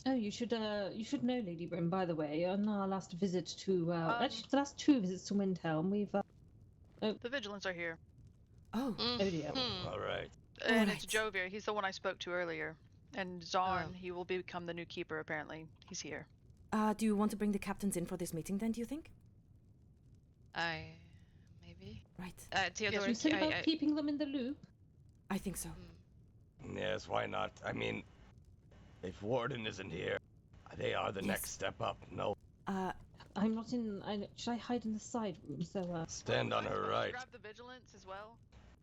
Oh, you should know, Lady Bryn. By the way, on our last visit to actually the last two visits to Windhelm, we've The vigilants are here. Oh. oh dear. All right. And All it's right. Jovir. He's the one I spoke to earlier. And Zarn, he will become the new keeper, apparently. He's here. Do you want to bring the captains in for this meeting then, do you think? Maybe. Right. Theodore, You said about keeping them in the loop. I think so. Yes, why not? I mean, if Warden isn't here, they are the next step up. No. I'm not in. Should I hide in the side room? So Stand on her right. Grab the vigilants as well.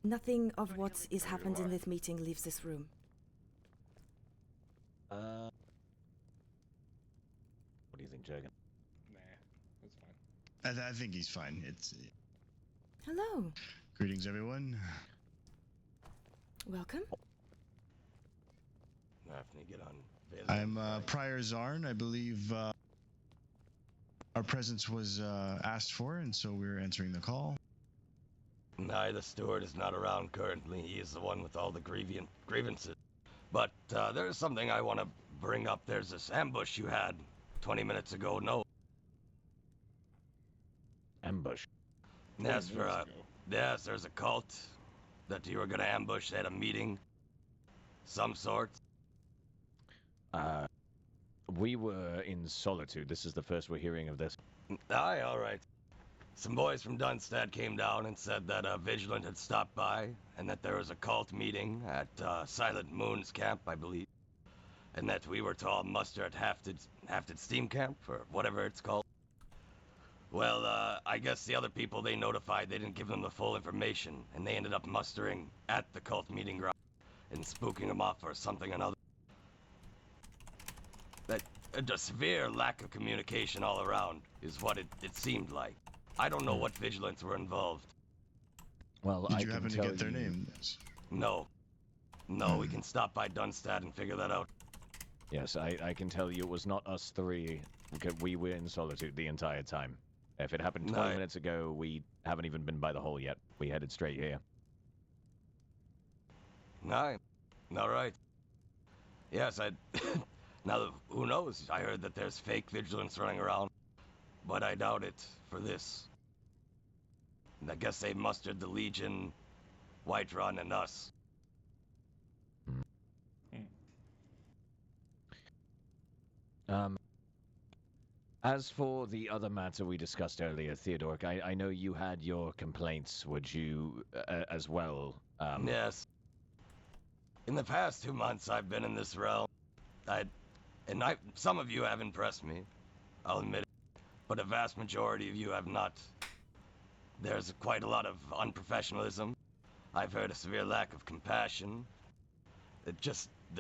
Nothing of what is happened in this meeting leaves this room. What do you think, Jurgen? Nah, that's fine. I think he's fine. It's Hello. greetings, everyone. Welcome. Daphne, get on. I'm Prior Zarn. I believe our presence was asked for, and so we're answering the call. The steward is not around currently. He is the one with all the grievances. But there is something I want to bring up. There's this ambush you had 20 minutes ago. No. Ambush? Yes, yes, there's a cult that you were going to ambush. They had a meeting. Some sort. We were in Solitude. This is the first we're hearing of this. Aye, all right. Some boys from Dunstad came down and said that a vigilant had stopped by, and that there was a cult meeting at Silent Moon's camp, I believe, and that we were to all muster at Hafted Steam Camp, or whatever it's called. Well, I guess the other people they notified, they didn't give them the full information, and they ended up mustering at the cult meeting ground and spooking them off or something or another. That a severe lack of communication all around is what it seemed like. I don't know what vigilants were involved. Well, Did you happen to get their names? No. We can stop by Dunstad and figure that out. Yes, I can tell you it was not us three. We were in Solitude the entire time. If it happened 20 minutes ago, we haven't even been by the hole yet. We headed straight here. All right. Yes, now, who knows? I heard that there's fake vigilants running around, but I doubt it for this. And I guess they mustered the Legion, Whiterun, and us. As for the other matter we discussed earlier, Theodore, I know you had your complaints. Would you, as well? Yes. In the past 2 months I've been in this realm, some of you have impressed me, I'll admit it, but a vast majority of you have not. There's quite a lot of unprofessionalism. I've heard a severe lack of compassion. The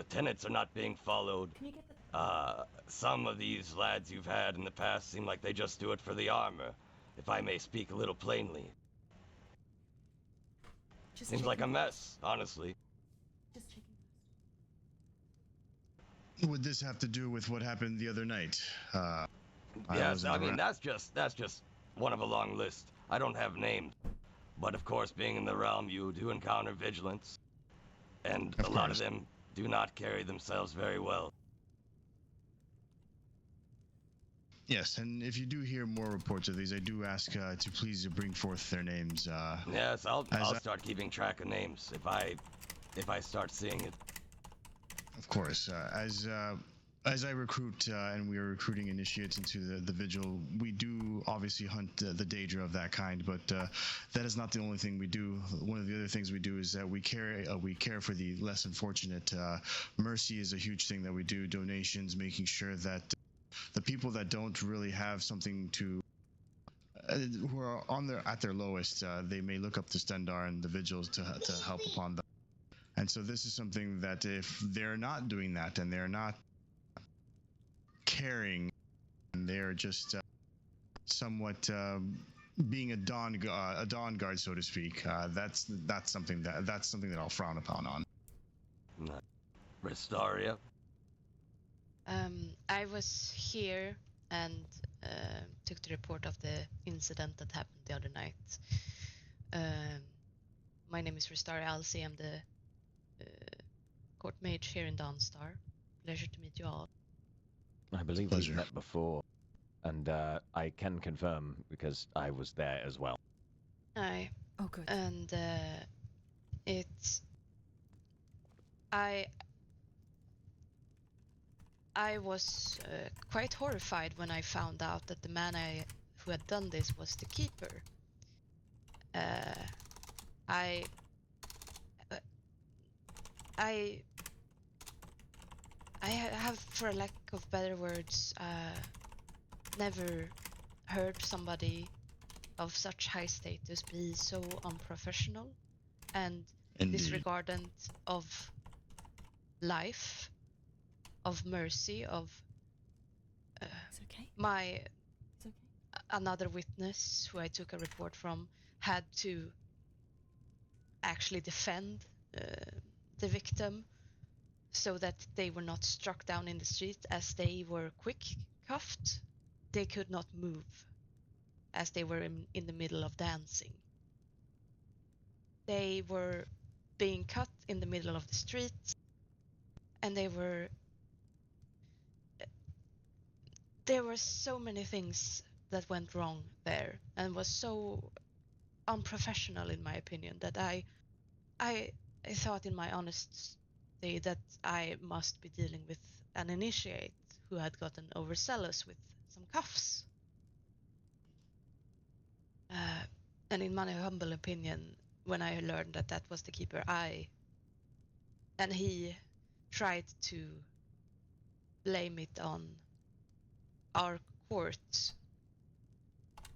tenets are not being followed. Can you get the... Some of these lads you've had in the past seem like they just do it for the armor, if I may speak a little plainly. Seems like a mess, honestly. Just checking. Would this have to do with what happened the other night? Yes, I mean, that's just one of a long list. I don't have names. But of course, being in the realm, you do encounter vigilants. And a lot of them do not carry themselves very well. Yes, and if you do hear more reports of these, I do ask to please bring forth their names. Yes, I'll start keeping track of names if I start seeing it. Of course, as I recruit and we are recruiting initiates into the vigil, we do obviously hunt the Daedra of that kind, but that is not the only thing we do. One of the other things we do is that we care for the less unfortunate. Mercy is a huge thing that we do. Donations, making sure that the people that don't really have something to, who are at their lowest, they may look up to Stendar and the vigils to help upon them. And so this is something that if they're not doing that and they're not caring, and they're just somewhat being a dawn guard, so to speak, that's something that I'll frown upon on. Restoria. I was here and took the report of the incident that happened the other night. My name is Restoria Alsi. I'm the court mage here in Dawnstar. Pleasure to meet you all. I believe Pleasure. we've met before, and I can confirm because I was there as well. Aye. Oh, good. And I was quite horrified when I found out that the man who had done this was the keeper. I have, for a lack of better words, never heard somebody of such high status be so unprofessional and Indeed. disregardant of life, of mercy, of It's okay. It's okay. another witness who I took a report from had to actually defend the victim so that they were not struck down in the street as they were quick cuffed. They could not move as they were in the middle of dancing. They were being cut in the middle of the street, and there were so many things that went wrong there and was so unprofessional in my opinion that I thought in my honesty that I must be dealing with an initiate who had gotten overzealous with some cuffs. And in my humble opinion, when I learned that that was the keeper, and he tried to blame it on our court,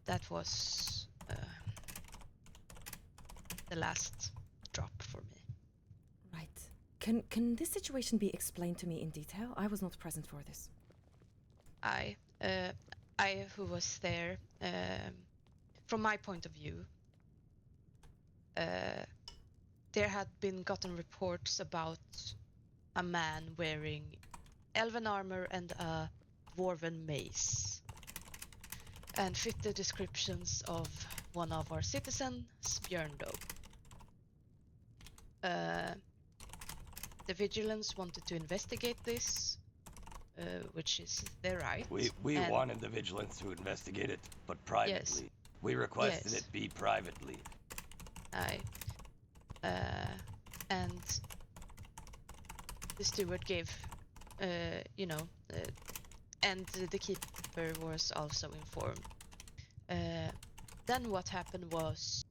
that was the last drop for me. Right. Can this situation be explained to me in detail? I was not present for this. I who was there, from my point of view, there had been gotten reports about a man wearing elven armor and a dwarven mace, and fit the descriptions of one of our citizens, Björndo. The vigilants wanted to investigate this, which is their right. We wanted the vigilance to investigate it, but privately. Yes. We requested Yes. it be privately. Aye. And the steward gave, and the keeper was also informed. Then what happened was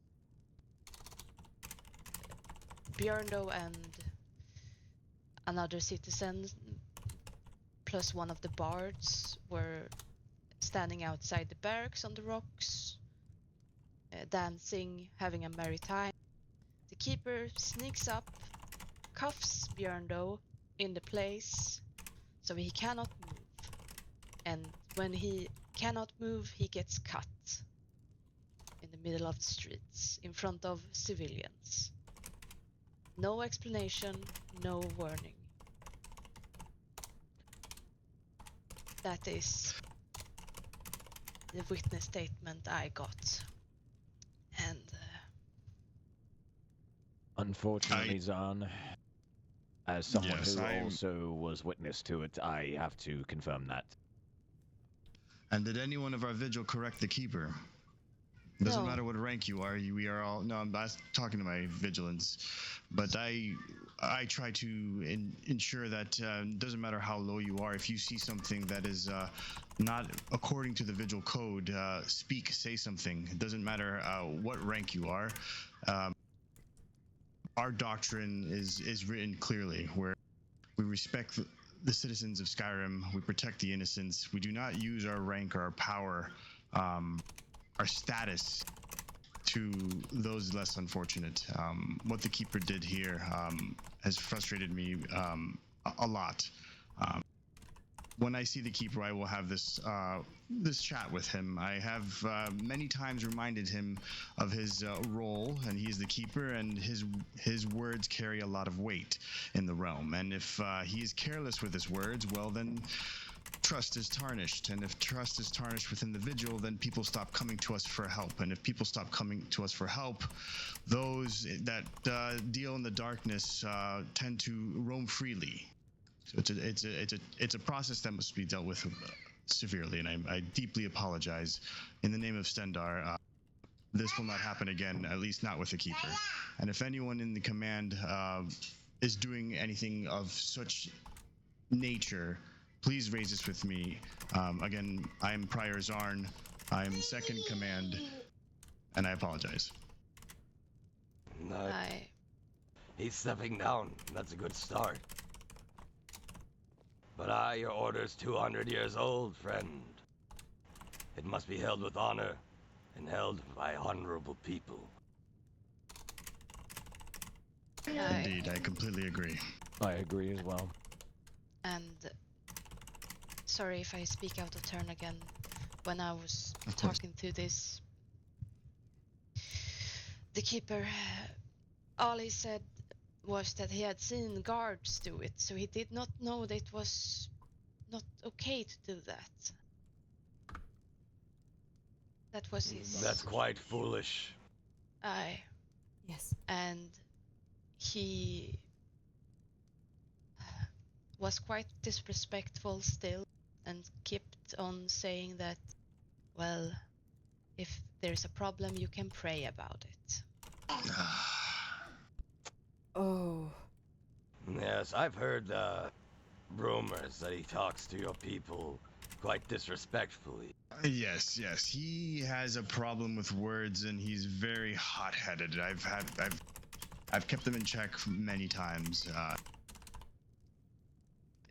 Björndo and another citizen plus one of the bards were standing outside the barracks on the rocks, dancing, having a merry time. The keeper sneaks up, cuffs Björndo in the place so he cannot move. And when he cannot move, he gets cut in the middle of the streets in front of civilians. No explanation, no warning. That is the witness statement I got. And unfortunately, Zahn, as someone Yes, who also was witness to it, I have to confirm that. And did anyone of our vigil correct the keeper? Doesn't No. matter what rank you are. We are all. No, I'm talking to my vigilance, but I try to ensure that doesn't matter how low you are. If you see something that is not according to the vigil code, say something. It doesn't matter what rank you are. Our doctrine is written clearly, where we respect the citizens of Skyrim. We protect the innocents. We do not use our rank or our power, our status, to those less unfortunate. What the keeper did here has frustrated me a lot. When I see the keeper, I will have this chat with him. I have many times reminded him of his role, and he is the keeper, and his words carry a lot of weight in the realm. And if he is careless with his words, well then, trust is tarnished. And if trust is tarnished within the vigil, then people stop coming to us for help. And if people stop coming to us for help, those that deal in the darkness tend to roam freely. So it's a process that must be dealt with severely, and I deeply apologize. In the name of Stendar, this will not happen again, at least not with the Keeper. And if anyone in the command is doing anything of such nature, please raise this with me. Again, I am Prior Zarn. I am second command, and I apologize. No, he's stepping down. That's a good start. But your order's 200 years old, friend. It must be held with honor, and held by honorable people. Indeed, I completely agree. I agree as well. And sorry if I speak out of turn again. When I was talking through this, the Keeper, all he said was that he had seen guards do it, so he did not know that it was not okay to do that. That was his... That's quite foolish. Aye. Yes. And he was quite disrespectful still, and kept on saying that, well, if there's a problem, you can pray about it. Oh. Yes, I've heard rumors that he talks to your people quite disrespectfully. Yes, he has a problem with words, and he's very hot-headed. I've kept him in check many times.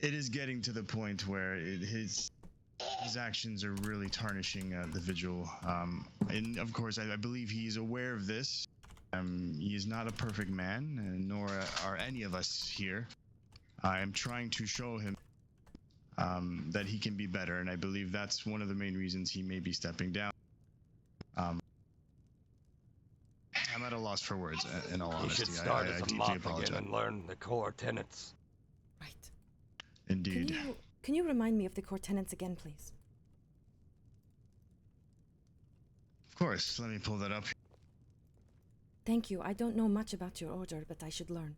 It is getting to the point where his actions are really tarnishing the vigil. And of course, I believe he's aware of this. He is not a perfect man, nor are any of us here. I am trying to show him that he can be better, and I believe that's one of the main reasons he may be stepping down. I'm at a loss for words, in all honesty. You should start as a deeply monk apologize. again and learn the core tenets. Right. Indeed. Can you remind me of the core tenets again, please? Of course, let me pull that up. Thank you. I don't know much about your order, but I should learn.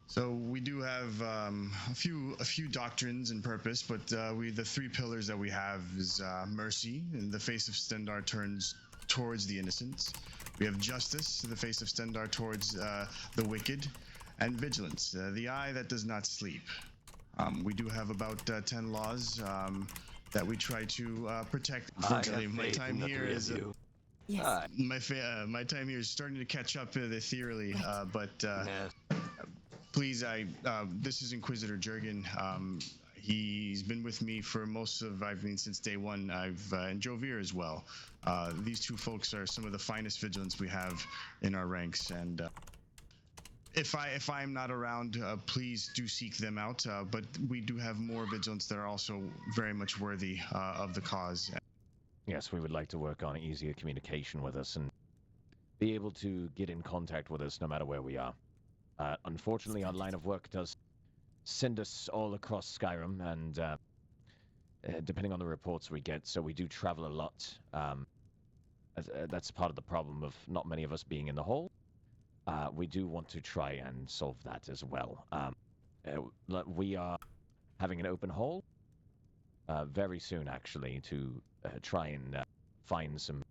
So we do have a few doctrines and purpose, but the three pillars that we have is mercy, and the face of Stendar turns towards the innocent. We have justice, the face of Stendar towards the wicked, and vigilance, the eye that does not sleep. We do have about 10 laws that we try to protect. Unfortunately, my time here is Yes. my time here is starting to catch up ethereally, but. Yes. Please, this is Inquisitor Jurgen. He's been with me for since day one. And Jovir as well. These two folks are some of the finest vigilants we have in our ranks. And if I'm not around, please do seek them out. But we do have more vigilants that are also very much worthy of the cause. Yes, we would like to work on easier communication with us and be able to get in contact with us no matter where we are. Unfortunately, our line of work does send us all across Skyrim, and depending on the reports we get, so we do travel a lot. That's part of the problem of not many of us being in the hole. We do want to try and solve that as well. We are having an open hole very soon, actually, to try and find some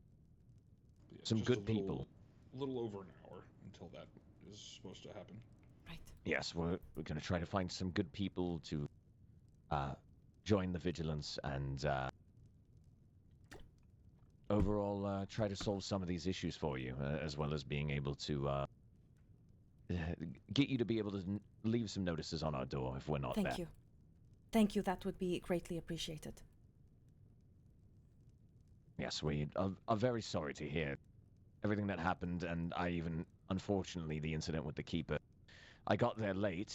good people. A little over an hour until that is supposed to happen. Right. Yes, we're going to try to find some good people to join the vigilance and overall try to solve some of these issues for you, as well as being able to get you to be able to leave some notices on our door if we're not there. Thank you. Thank you. That would be greatly appreciated. Yes, we are very sorry to hear everything that happened, and unfortunately, the incident with the Keeper. I got there late.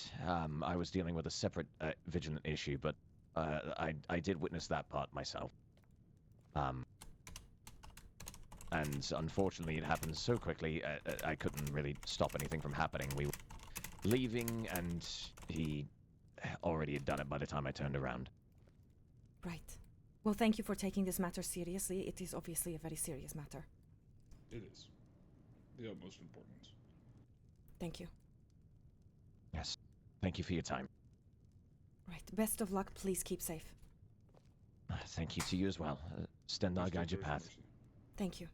I was dealing with a separate vigilant issue, but I did witness that part myself. And unfortunately, it happened so quickly, I couldn't really stop anything from happening. We were leaving, and he already had done it by the time I turned around. Right. Well, thank you for taking this matter seriously. It is obviously a very serious matter. It is. the utmost importance. Thank you. Yes. Thank you for your time. Right. Best of luck. Please keep safe. Thank you to you as well. Stendar, Just guide your deserves path. mercy. Thank you.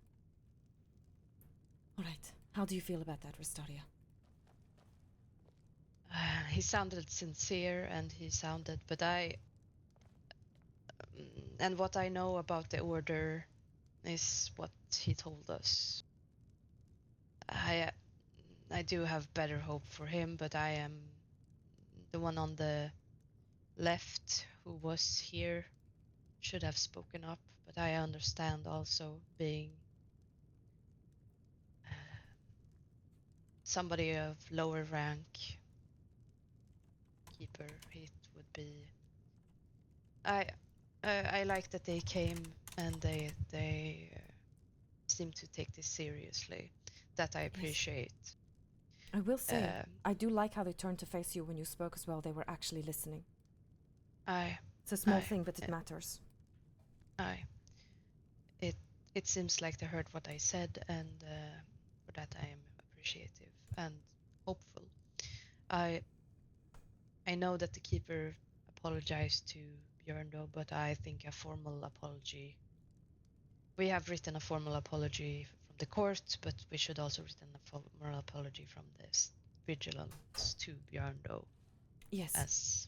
All right. How do you feel about that, Ristaria? He sounded sincere, and he sounded, but and what I know about the order is what he told us. I do have better hope for him, but I am the one on the left who was here should have spoken up, but I understand also being somebody of lower rank keeper, it would be I like that they came and they seem to take this seriously. That I appreciate. I will say, Um, I do like how they turned to face you when you spoke as well. They were actually listening. I It's a small Aye, thing, but it yeah. matters. It seems like they heard what I said, and for that I am appreciative and hopeful. I know that the keeper apologized to Björndo, but I think a formal apology. We have written a formal apology from the court, but we should also written a formal apology from this vigilance to Björndo, Yes. as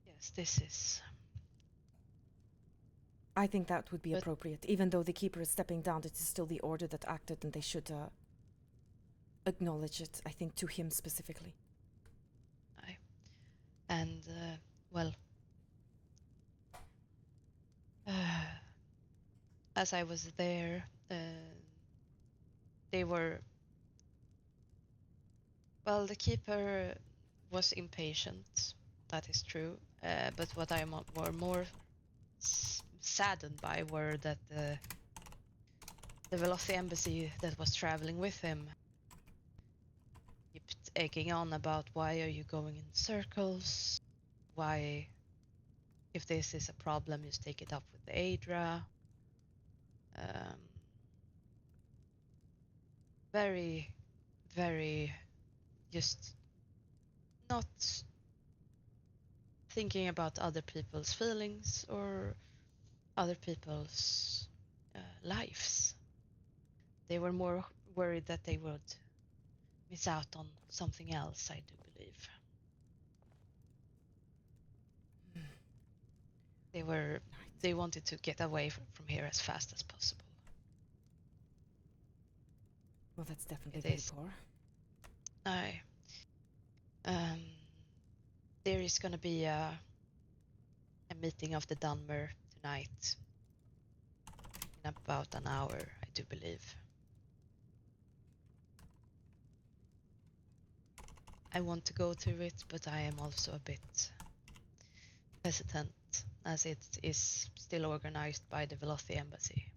yes, this is. I think that would be But- appropriate. Even though the keeper is stepping down, it is still the order that acted, and they should acknowledge it, I think, to him specifically. And well, as I was there, they were. Well, the keeper was impatient. That is true. But what I were more saddened by were that the Velothi embassy that was traveling with him kept egging on about why are you going in circles? Why, if this is a problem, just take it up with the Aedra. Very, very, just not thinking about other people's feelings or other people's lives. They were more worried that they would miss out on something else, I do believe. They wanted to get away from here as fast as possible. Well, that's definitely It very is. poor. There is going to be a meeting of the Dunmer tonight in about an hour, I do believe. I want to go to it, but I am also a bit hesitant, as it is still organized by the Velothi embassy.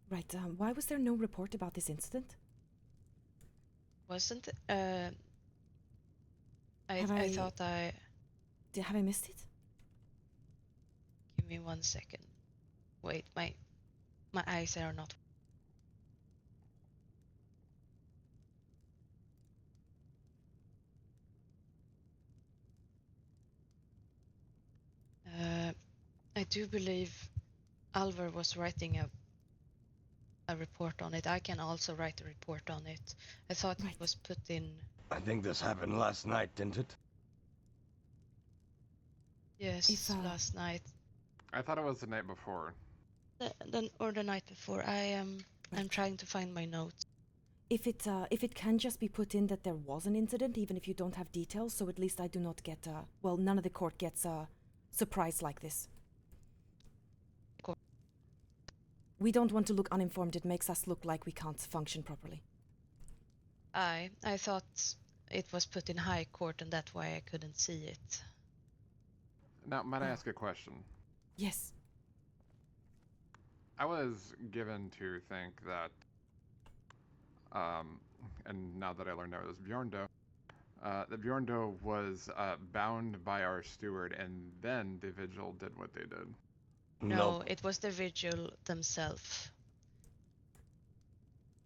Right, why was there no report about this incident? Wasn't Have I thought Have I missed it? give me 1 second. Wait, my eyes are not. I do believe Alvar was writing a report on it. I can also write a report on it. I thought Right. it was put in. I think this happened last night, didn't it? Yes, If, last night. I thought it was the night before. Or the night before. I'm trying to find my notes. If it can just be put in that there was an incident, even if you don't have details, so at least I do not get well, none of the court gets a surprise like this. Cool. We don't want to look uninformed. It makes us look like we can't function properly. I thought it was put in high court, and that's why I couldn't see it. Now, might I ask a question? Yes. I was given to think that, and now that I learned it was Bjorndo, The Bjorndo was bound by our steward, and then the vigil did what they did. No, Nope. it was the vigil themselves.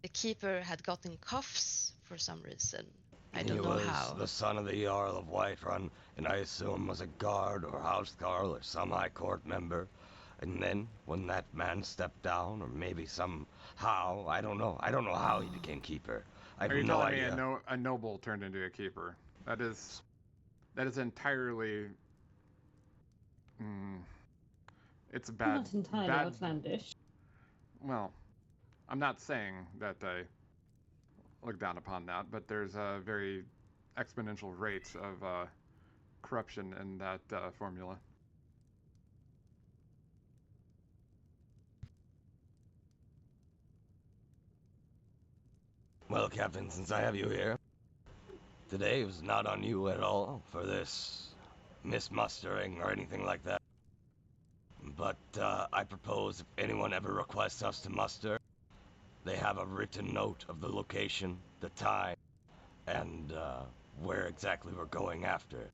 The keeper had gotten cuffs for some reason. I don't know He was how. the son of the Jarl of Whiterun, and I assume was a guard or housecarl or some high court member. And then, when that man stepped down, or maybe somehow, I don't know how he became keeper. I Are have you no telling idea. me a noble turned into a keeper? That is entirely. It's bad. Not entirely bad, outlandish. Well, I'm not saying that I look down upon that, but there's a very exponential rates of corruption in that formula. Well, Captain, since I have you here, today was not on you at all for this mismustering or anything like that. But I propose if anyone ever requests us to muster, they have a written note of the location, the time, and where exactly we're going after it.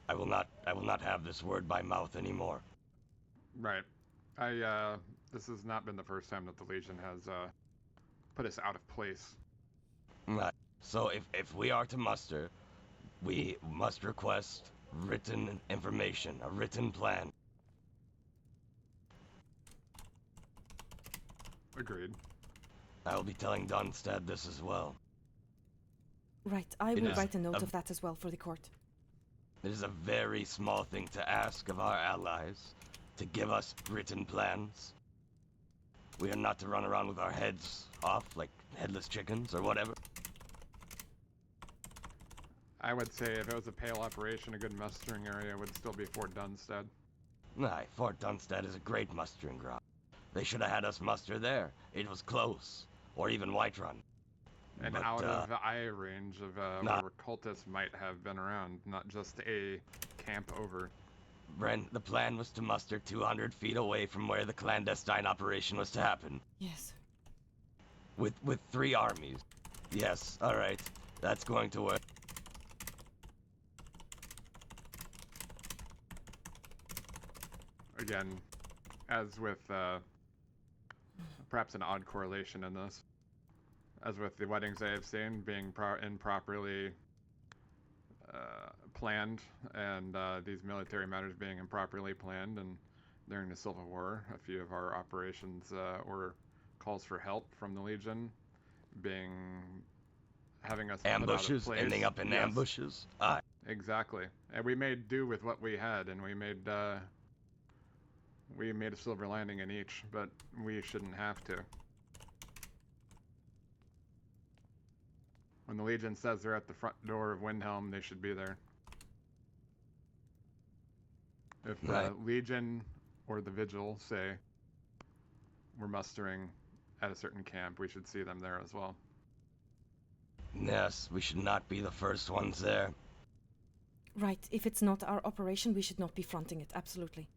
I will not have this word by mouth anymore. Right. This has not been the first time that the Legion has put us out of place. Right. So if we are to muster, we must request written information, a written plan. Agreed. I will be telling Dunstad this as well. Right, I It will is write a note a- of that as well for the court. It is a very small thing to ask of our allies, to give us written plans. We are not to run around with our heads off like headless chickens or whatever. I would say if it was a pale operation, a good mustering area would still be Fort Dunstead. Aye, Fort Dunstad is a great mustering ground. They should have had us muster there. It was close. Or even Whiterun. And But, out of the eye range of nah. where cultists might have been around, not just a camp over. Bryn, the plan was to muster 200 feet away from where the clandestine operation was to happen. Yes. With 3 armies. Yes, alright. That's going to work. Again, as with perhaps an odd correlation in this, as with the weddings I have seen being improperly planned, and these military matters being improperly planned, and during the Civil War, a few of our operations or calls for help from the Legion having us put out of Ambushes, place. ending up in Yes, ambushes. Aye. exactly. And we made do with what we had, and we made a silver lining in each, but we shouldn't have to. When the Legion says they're at the front door of Windhelm, they should be there. If the Right. Legion or the Vigil say we're mustering at a certain camp, we should see them there as well. Yes, we should not be the first ones there. Right, if it's not our operation, we should not be fronting it, absolutely.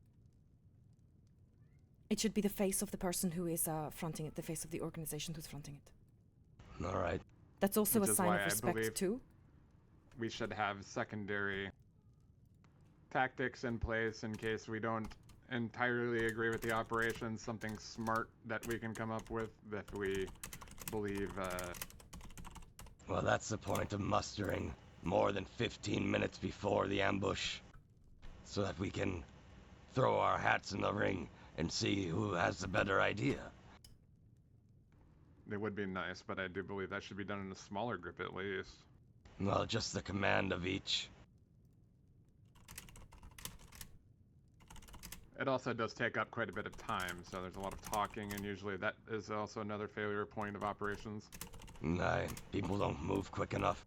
It should be the face of the person who is fronting it, the face of the organization who's fronting it. Alright. That's also Which a is sign why of I respect, believe- too. We should have secondary tactics in place in case we don't entirely agree with the operation, something smart that we can come up with if we believe Well, that's the point of mustering more than 15 minutes before the ambush. So that we can throw our hats in the ring and see who has the better idea. it would be nice, but I do believe that should be done in a smaller group at least. Well, just the command of each. It also does take up quite a bit of time, so there's a lot of talking, and usually that is also another failure point of operations. Nah, people don't move quick enough.